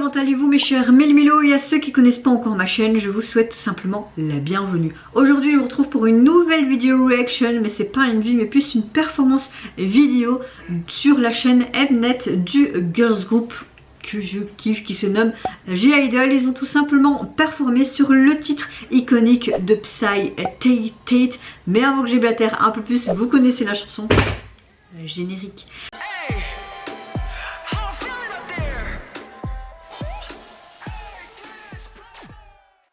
comment allez-vous mes chers Méli-Mélo, et à ceux qui connaissent pas encore ma chaîne, je vous souhaite tout simplement la bienvenue. Aujourd'hui je vous retrouve pour une nouvelle vidéo reaction, mais c'est pas une vie mais plus une performance vidéo sur la chaîne Mnet du girls group que je kiffe qui se nomme G-Idol. Ils ont tout simplement performé sur le titre iconique de Psy Tate. Mais avant que j'éblatère un peu plus, vous connaissez la chanson, générique.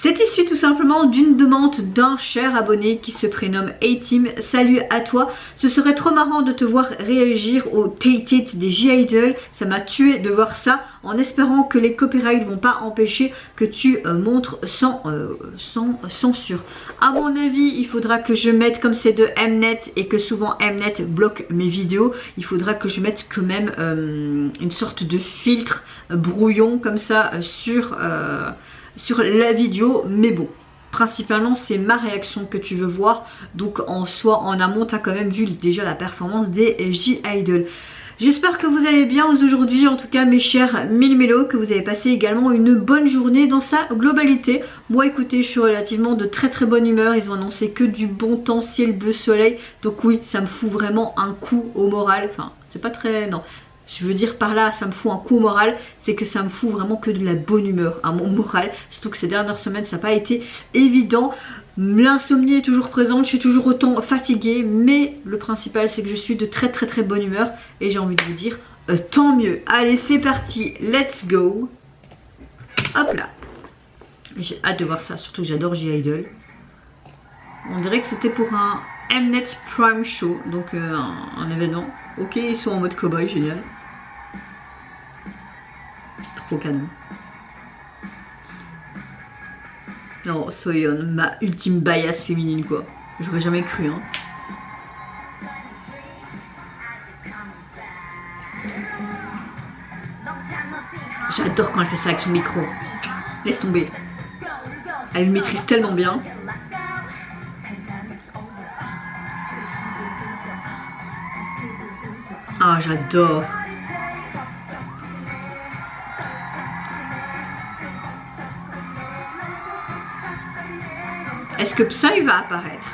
C'est issu tout simplement d'une demande d'un cher abonné qui se prénomme A-Team. Salut à toi, ce serait trop marrant de te voir réagir au Tate des G-Idol. Ça m'a tué de voir ça, en espérant que les copyrights vont pas empêcher que tu montres sans censure. À mon avis, il faudra que je mette, comme c'est de Mnet et que souvent Mnet bloque mes vidéos, il faudra que je mette quand même une sorte de filtre brouillon comme ça sur la vidéo, mais bon, principalement c'est ma réaction que tu veux voir, donc en soi en amont tu as quand même vu déjà la performance des G-Idol. J'espère que vous allez bien aujourd'hui, en tout cas mes chers Méli-Mélo, que vous avez passé également une bonne journée dans sa globalité. Moi écoutez, je suis relativement de très bonne humeur, ils ont annoncé que du bon temps, ciel bleu soleil, donc oui ça me fout vraiment un coup au moral, enfin c'est pas très... non. Je veux dire par là, ça me fout un coup au moral, c'est que ça me fout vraiment que de la bonne humeur à mon moral. Surtout que ces dernières semaines, ça n'a pas été évident. L'insomnie est toujours présente, je suis toujours autant fatiguée, mais le principal c'est que je suis de très bonne humeur. Et j'ai envie de vous dire, tant mieux. Allez, c'est parti, let's go. Hop là. J'ai hâte de voir ça, surtout que j'adore G-Idol. On dirait que c'était pour un Mnet Prime Show, donc un événement. Ok, ils sont en mode cowboy, génial. Trop canon. Non, Soyeon, ma ultime bias féminine quoi. J'aurais jamais cru hein. J'adore quand elle fait ça avec son micro. Laisse tomber. Elle le maîtrise tellement bien. Ah, j'adore. Est-ce que Psy va apparaître?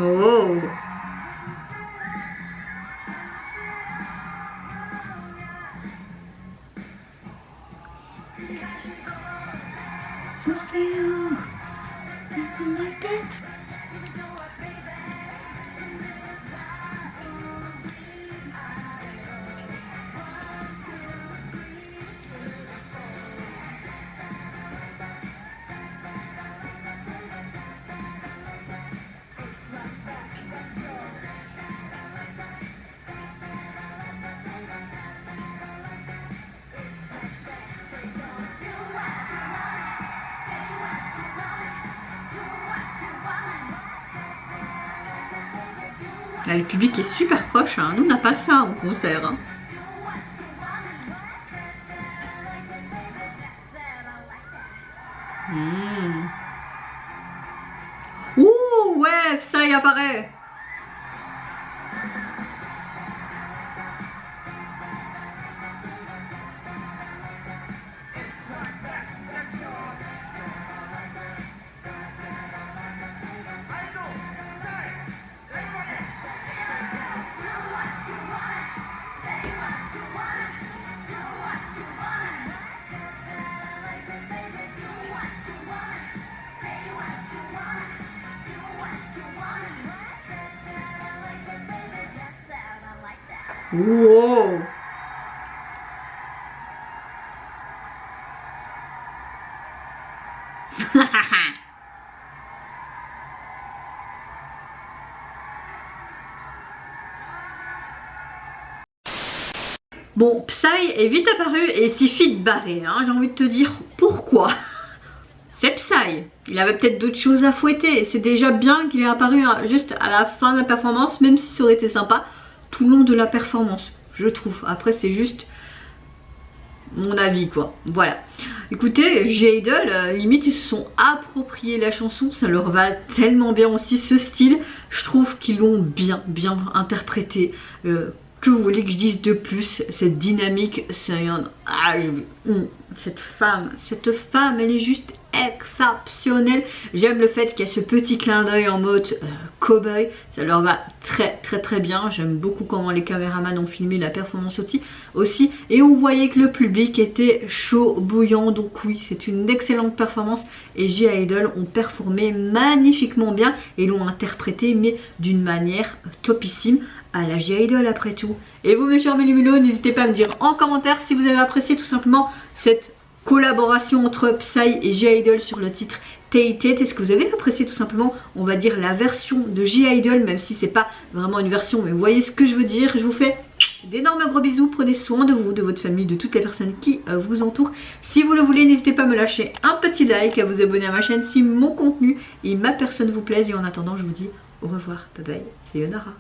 Oh. So still, like that. Là, le public est super proche, hein. Nous on n'a pas ça en concert. Hein. Ouh, ouais, ça y apparaît. Wow. Bon, Psy est vite apparu et s'y fit de barrer, hein. J'ai envie de te dire pourquoi. C'est Psy. Il avait peut-être d'autres choses à fouetter. C'est déjà bien qu'il ait apparu hein, juste à la fin de la performance, même si ça aurait été sympa tout le long de la performance, je trouve. Après, c'est juste mon avis, quoi. Voilà. Écoutez, G-Idol, limite, ils se sont appropriés la chanson. Ça leur va tellement bien aussi, ce style. Je trouve qu'ils l'ont bien interprété. Que vous voulez que je dise de plus? Cette dynamique, c'est un... cette femme, elle est juste exceptionnelle. J'aime le fait qu'il y a ce petit clin d'œil en mode cowboy. Ça leur va très bien. J'aime beaucoup comment les caméramans ont filmé la performance aussi. Et on voyait que le public était chaud, bouillant. Donc oui, c'est une excellente performance. Et G-Idol ont performé magnifiquement bien et l'ont interprété, mais d'une manière topissime. À la G-Idol après tout. Et vous mes chers Mélimulos, n'hésitez pas à me dire en commentaire si vous avez apprécié tout simplement cette collaboration entre Psy et G-Idol sur le titre Tainted. Est-ce que vous avez apprécié tout simplement, on va dire, la version de G-Idol, même si c'est pas vraiment une version, mais vous voyez ce que je veux dire. Je vous fais d'énormes gros bisous, prenez soin de vous, de votre famille, de toutes les personnes qui vous entourent. Si vous le voulez, n'hésitez pas à me lâcher un petit like, à vous abonner à ma chaîne si mon contenu et ma personne vous plaisent. Et en attendant, je vous dis au revoir, bye bye, c'est Yonara.